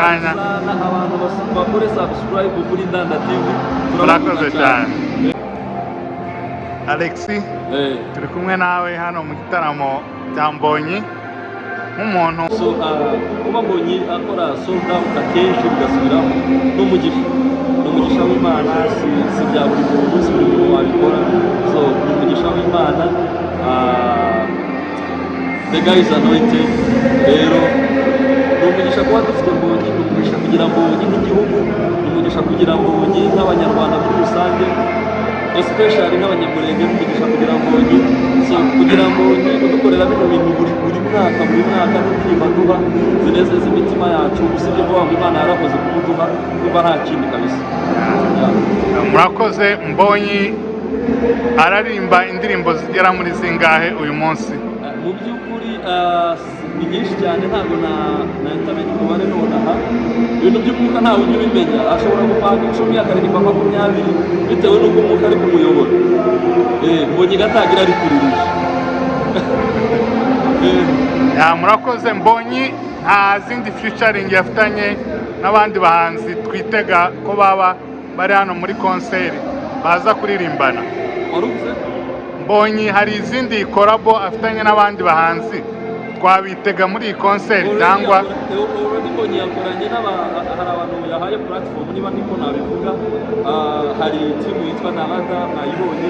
kanya. Abantu bakore subscribe kuri Ndanda TV. Murakoze cyane. Alexi, turi kumwe nawe hano mu gitaramo cya Mbonyi nk'umuntu. Kuba Mbonyi akora sold out akenshi bigasubiraho n'umugisha w'Imana, si bya buri muntu, si buri muntu wabikora. So n'umugisha w'Imana, the guy is anointed. Rero n'umugisha kuba dufite Mbonyi, n'umugisha kugira Mbonyi nk'igihugu, n'umugisha kugira Mbonyi nk'abanyarwanda muri rusange, especially n'abanyamurenge, n'umugisha kugira Mbonyi. So kugira Mbonyi udukorera bino bintu buri mwaka n'indirimbo duha zinezeza imitima yacu, usibye ko Imana yarakoze kumuduha kuba nta kindi kabisa. Murakoze. Mbonyi ararimba indirimbo zigera muri zingahe uyu munsi? Mu by'ukuri ni nyinshi cyane, ntabwo nahitamenya umubare nonaha. Ibintu by'umwuka ntawe ujya ubimenya, ashobora gupanga 10 akaririmba 20 bitewe n'uko umwuka ari kumuyobora. Mbonyi gatagira ari kuririsha. Murakoze. Mbonyi nta zindi featuring yafitanye n'abandi bahanzi twitega ko baba bari hano muri konseri baza kuririmbana? Mbonyi hari izindi korabo afitanye n'abandi bahanzi twabitega muri iyi konseri cyangwa? Mbonyi yakoranye hari abantu yahaye platform, niba niko nabivuga. Hari timu yitwa Narada, mwayibonye,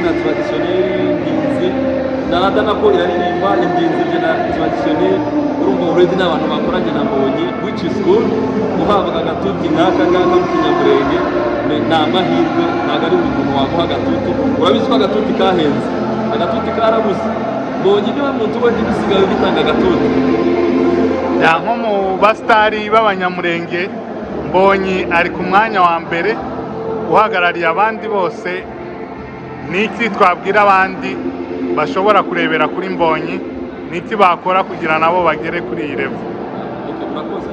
na traditionnel Ndinzi. Narada nako iraririmba Indinzi na traditionnel. Urumva already n'abantu bakoranye na Mbonyi, which is good. Uhabwa agatuti nk'aka ngaka mu Kinyamurenge ni amahirwe, ntabwo ari buri muntu waguha agatuti. Urabizi ko agatuti kahenze, agatuti karabuze. Mbonyi niwe muntu wenyine usigaye ugitanga agatuti. Nko mu basitari b'abanyamurenge, Mbonyi ari ku mwanya wa mbere uhagarariye abandi bose. Niki twabwira abandi bashobora kurebera kuri Mbonyi? Niki bakora kugira nabo bagere kuri iyi level? Murakoze.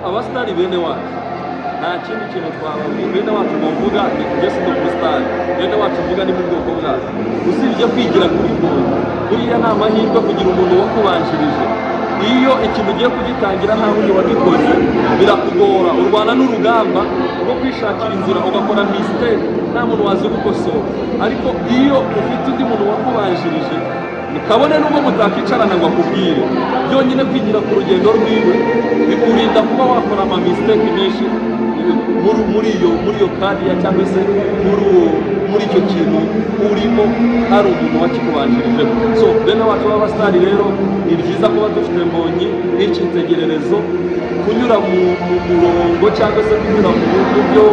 Abasitari bene wacu nta kindi kintu twababwira. Bene wacu bavuga ni just no star. Bene wacu uvuga ni mu bwoko bwazo, usibye kwigira kuri Mbonyi. Buriya ni amahirwe kugira umuntu wakubanjirije. Iyo ikintu ugiye kugitangira nta wundi wagikoze birakugora, urwana n'urugamba rwo kwishakira inzira, ugakora mistake nta muntu wazi gukosora. Ariko iyo ufite undi muntu wakubanjirije, kabone n'ubwo mutakicarana ngo akubwire, byonyine kwigira ku rugendo rwiwe bikurinda kuba wakora ama mistake menshi muri iyo kariya, cyangwa se muri icyo kintu urimo hari umuntu wakikubanjirije. So bene wacu b'abasitari rero ni byiza kuba dufite Mbonyi nk'icyitegererezo, kunyura mu murongo cyangwa se kunyura mu buryo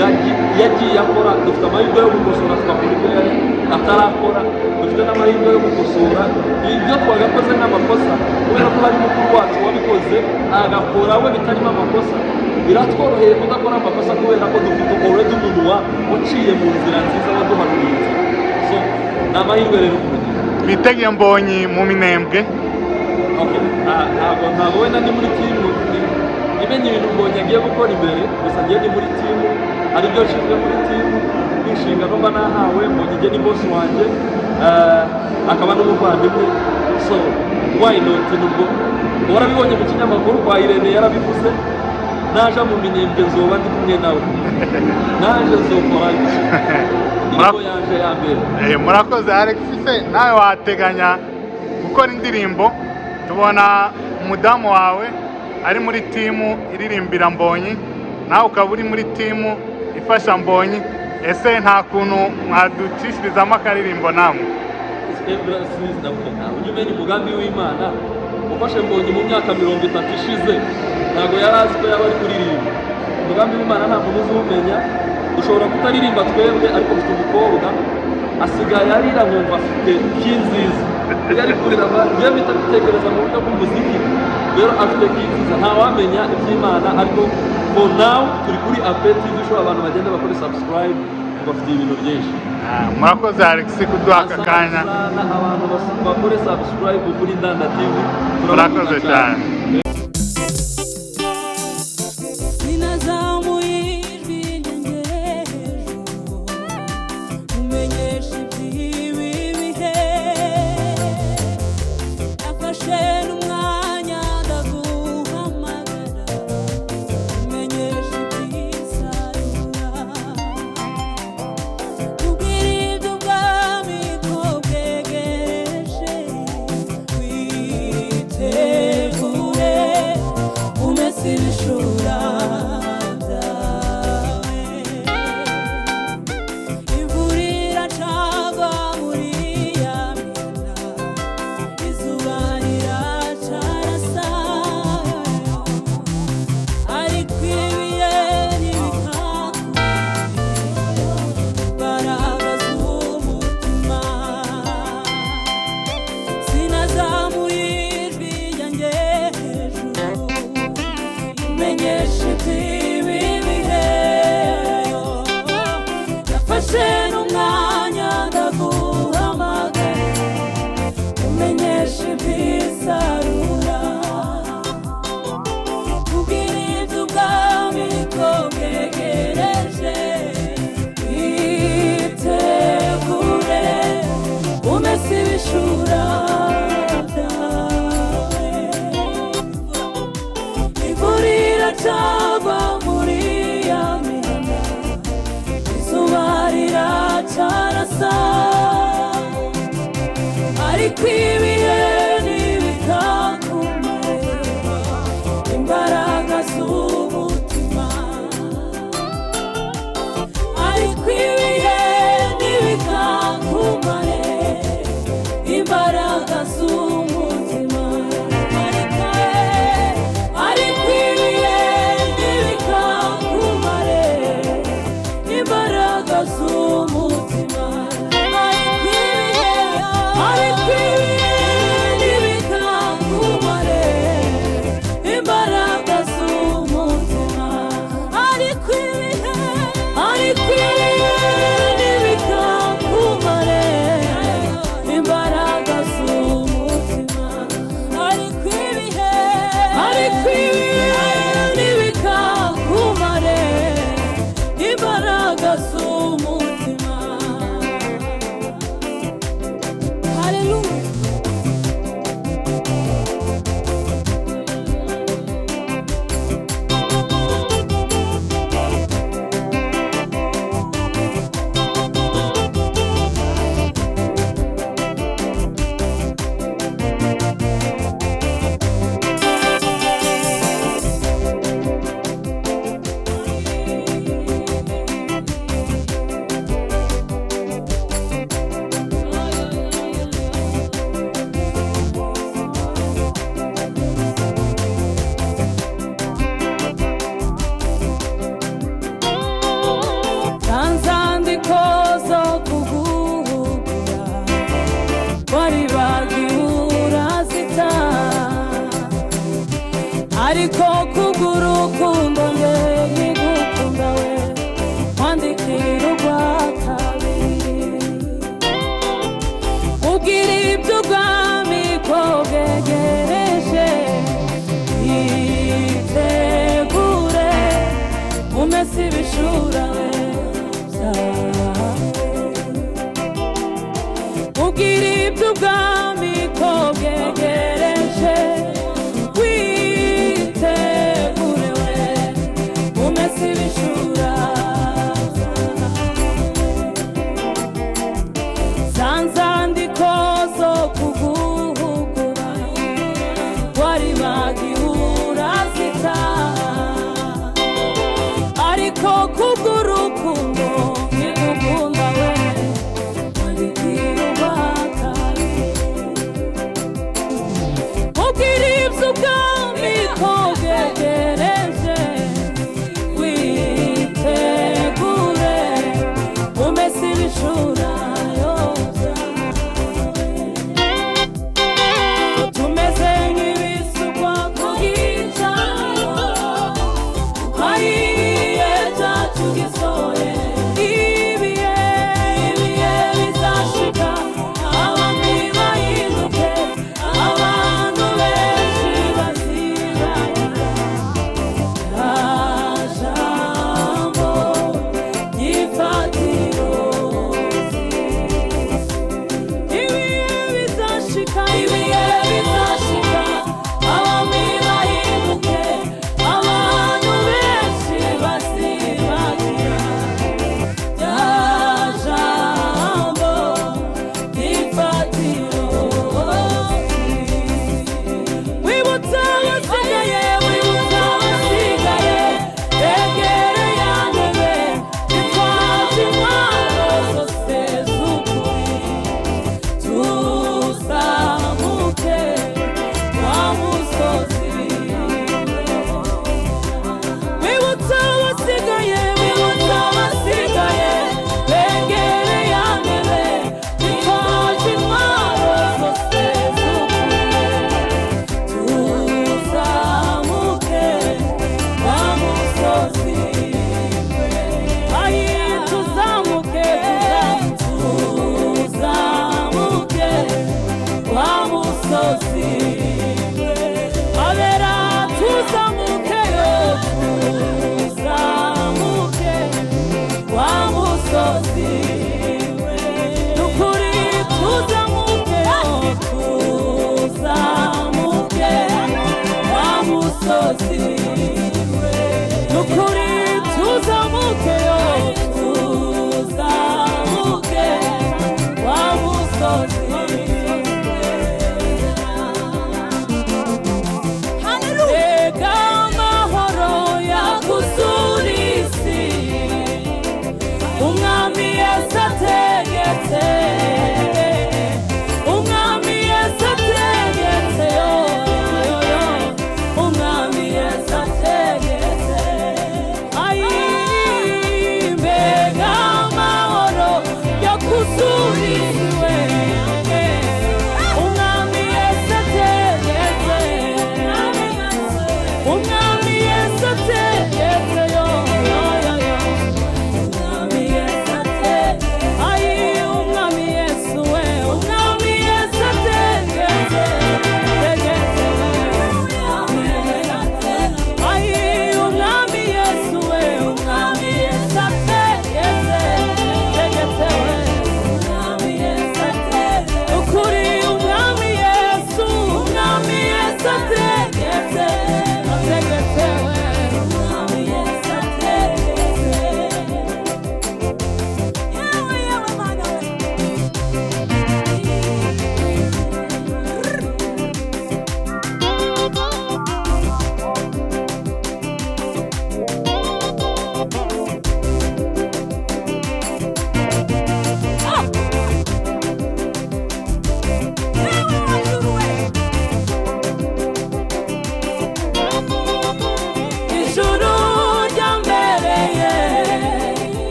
yagiye akora. Dufite amahirwe yo gukosora twakora ibyo yari atarakora, dufite n'amahirwe yo gukosora ibyo twagakoze n'amakosa, kubera ko hari mukuru wacu wabikoze agakora we bitarimo amakosa. Biratworoheye kudakora amakosa kubera ko dufite already umuntu uciye mu nzira nziza waduhanuriye. So ni amahirwe rero kugira twitegeye Mbonyi mu Minembwe. Ntabwo wenda ni muri timu imenye ibintu Mbonyi agiye gukora imbere, gusa ngiye ni muri timu, hari ibyo nshinzwe muri timu, n'inshingano mba nahawe. Mbonyi ngiye ni boss wanjye, akaba n'umuvandimwe. So why not? Nubwo warabibonye mu kinyamakuru kwa Irene yarabivuze, naje mu Minembwe nzoba ndi kumwe nawe, naje nzokora indirimbo yaje ya mbere. Murakoze Alex. Nawe wateganya gukora indirimbo? Tubona umudamu wawe ari muri timu iririmbira Mbonyi, nawe ukaba uri muri timu ifasha Mbonyi. Ese nta kuntu mwaducishirizamo akaririmbo namwe? Ujye umenya umugambi w'Imana ufashe Mbonyi mu myaka 30 ishize, ntabwo yari azi ko yaba ari kuririmba. Umugambi w'Imana nta muntu uzumenya. Dushobora kutaririmba twebwe, ariko ufite umukobwa asigaye arira nkumva afite kinziza, yari kurira njye mpita mbitekereza mu buryo bw'umuziki. Rero afite kinziza, ntawamenya iby'Imana. Ariko for now turi kuri apeti z'ishobora abantu bagenda bakora subscribe, tubafitiye ibintu byinshi. Murakoze Alex kuduha aka kanya. Abantu bakore subscribe kuri Ndanda TV. Murakoze cyane. Share umwanya ndaguhamagara umese ibishura byawe. Imvura iracagwa muri ya mihana, izuba riracarasa, ariko ibihe imbaraga z'umutima. Sinazamuye ijwi ryanjye hejuru, menyesha iby'ibi bihe. Nafashe n'umwanya ndaguhamagara, umenyesha iby'isarura. Kubwira iby'ubwami ko bwegereje, witegure umese ibishura byawe. Imvura iracagwa muri ya mihana, izuba riracarasa, ariko ibihe ntibikakumarira imbaraga z'umutima. Ariko ibihe ntibikakumare imbaraga z'umutima. Ariko ibihe ntibikakumare imbaraga z'umutima. Ariko ibihe ntibikakumare imbaraga z'umutima. Ariko ibihe ntibikakumare imbaraga z'umutima. Ariko ibihe ntibikakumare imbaraga z'umutima. Haleluya. Nzandiko zo kuguhugura, wari bagiura zita, ariko kubw'urukundo nge nkigukunda we, wandikira urwa kabiri. Ubwira iby'ubwami ko bwegereje, yitegure umese ibishura we byawe. Ubwira iby'ubwami ko bwegereje, witegure we umese ibishura byawe. Za nzandiko zo kuguhugura, wari bagiura zita, ariko kubw'urukundo